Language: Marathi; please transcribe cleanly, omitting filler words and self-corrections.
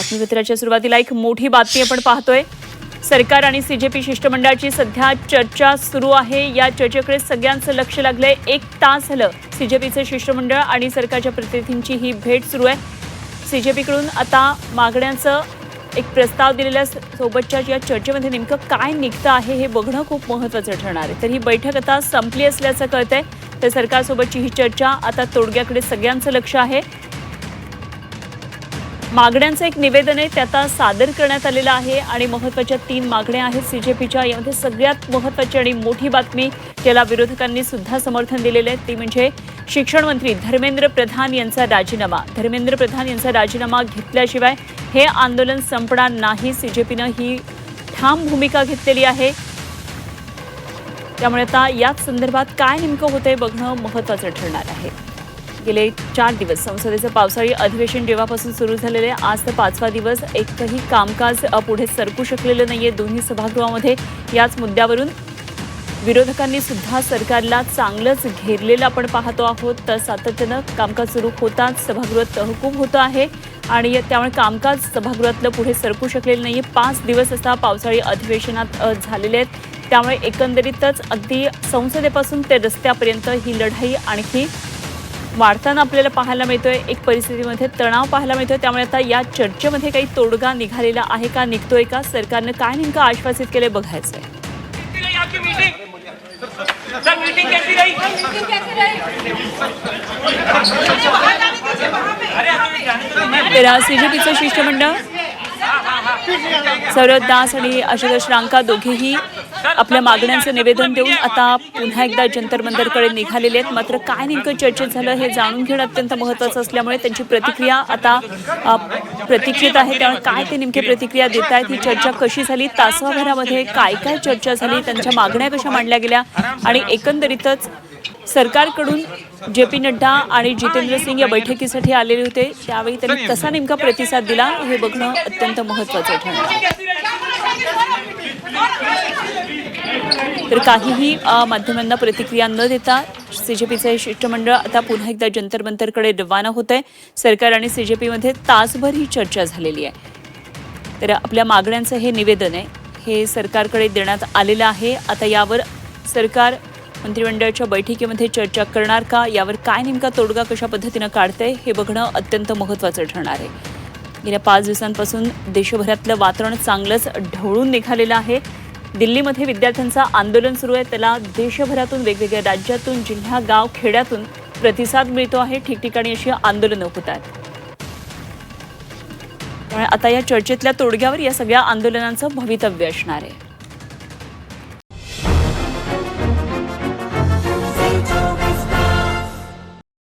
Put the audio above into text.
बातमीपत्राच्या सुरुवातीला एक मोठी बातमी आपण पाहतोय। सरकार आणि सीजेपी शिष्टमंडळाची सध्या चर्चा सुरू आहे। या चर्चेकडे सगळ्यांचं लक्ष लागलंय। 1 तास झालं सीजेपीचे शिष्टमंडळ आणि सरकारच्या प्रतिनिधींची ही भेट सुरू आहे। सीजेपीकडून आता मागण्यांचं एक प्रस्ताव दिलेल्या सोबतच्या या चर्चेमध्ये नेमकं काय निघतं आहे हे बघणं खूप महत्त्वाचं ठरणार आहे। तर ही बैठक आता संपली असल्याचं कळतंय। तर सरकारसोबतची ही चर्चा आता तोडग्याकडे सगळ्यांचं लक्ष आहे। मागण्यांचं एक निवेदन आहे ते आता सादर करण्यात आलेलं आहे आणि महत्त्वाच्या 3 मागण्या आहेत सीजेपीच्या। यामध्ये सगळ्यात महत्त्वाची आणि मोठी बातमी ज्याला विरोधकांनी सुद्धा समर्थन दिलेलं आहे ती म्हणजे शिक्षण मंत्री धर्मेंद्र प्रधान यांचा राजीनामा। धर्मेंद्र प्रधान यांचा राजीनामा घेतल्याशिवाय हे आंदोलन संपणार नाही। सीजेपीनं ही ठाम भूमिका घेतलेली आहे। त्यामुळे आता याच संदर्भात काय नेमकं होतंय बघणं महत्त्वाचं ठरणार आहे। गेले 4 दिवस संसदेचं पावसाळी अधिवेशन जेव्हापासून सुरू झालेले आज तर 5वा दिवस एकही कामकाज पुढे सरकू शकलेलं नाहीये। दोन्ही सभागृहामध्ये याच मुद्द्यावरून विरोधकांनी सुद्धा सरकारला चांगलंच घेरलेलं आपण पाहतो आहोत। तर सातत्यानं कामकाज सुरू होताच सभागृहात तहकूब होतं आहे आणि त्यामुळे कामकाज सभागृहातलं पुढे सरकू शकलेलं नाहीये। 5 दिवस असा पावसाळी अधिवेशनात झालेले आहेत। त्यामुळे एकंदरीतच अगदी संसदेपासून ते रस्त्यापर्यंत ही लढाई आणखी वाढताना आपल्याला पाहायला मिळतोय। एक परिस्थितीमध्ये तणाव पाहायला मिळतोय। त्यामुळे आता या चर्चेमध्ये काही तोडगा निघालेला आहे का, निघतोय का, सरकारनं काय नेमकं आश्वासित केलंय बघायचंय। तर सीजेपीचं शिष्टमंडळ सौरभ दास आणि आशुतोष रांका दोघेही आपल्या मागण्यांचं निवेदन देऊन आता पुन्हा एकदा जंतर मंतरकडे निघालेले आहेत। मात्र काय नेमकं चर्चेत झालं हे जाणून घेणं अत्यंत महत्त्वाचं असल्यामुळे त्यांची प्रतिक्रिया आता प्रतीक्षित आहे। त्यामुळे काय ते नेमकी प्रतिक्रिया देत आहेत, ही चर्चा कशी झाली, तासाभरामध्ये काय काय चर्चा झाली, त्यांच्या मागण्या कशा मांडल्या गेल्या आणि एकंदरीतच सरकारकडून जे.पी. नड्डा आणि जितेंद्र सिंग या बैठकीसाठी आलेले होते त्यावेळी त्यांनी कसा नेमका प्रतिसाद दिला हे बघणं अत्यंत महत्त्वाचं ठरणार। तर काहीही माध्यमांना प्रतिक्रिया न देता सीजेपीचे शिष्टमंडळ आता पुन्हा एकदा जंतर मंतरकडे रवाना होत आहे। सरकार आणि सीजेपीमध्ये तासभर ही चर्चा झालेली आहे। तर आपल्या मागण्यांचं हे निवेदन आहे हे सरकारकडे देण्यात आलेलं आहे। आता यावर सरकार मंत्रिमंडळाच्या बैठकीमध्ये चर्चा करणार का, यावर काय नेमका तोडगा कशा पद्धतीनं काढतंय हे बघणं अत्यंत महत्त्वाचं ठरणार आहे। गेल्या 5 दिवसांपासून देशभरातलं वातावरण चांगलंच ढवळून निघालेलं आहे। दिल्लीमध्ये विद्यार्थ्यांचं आंदोलन सुरू आहे। त्याला देशभरातून वेगवेगळ्या राज्यातून जिल्हा गाव खेड्यातून प्रतिसाद मिळतो आहे। ठिकठिकाणी अशी आंदोलनं होत आहेत। त्यामुळे आता या चर्चेतल्या तोडग्यावर या सगळ्या आंदोलनांचं भवितव्य असणार आहे।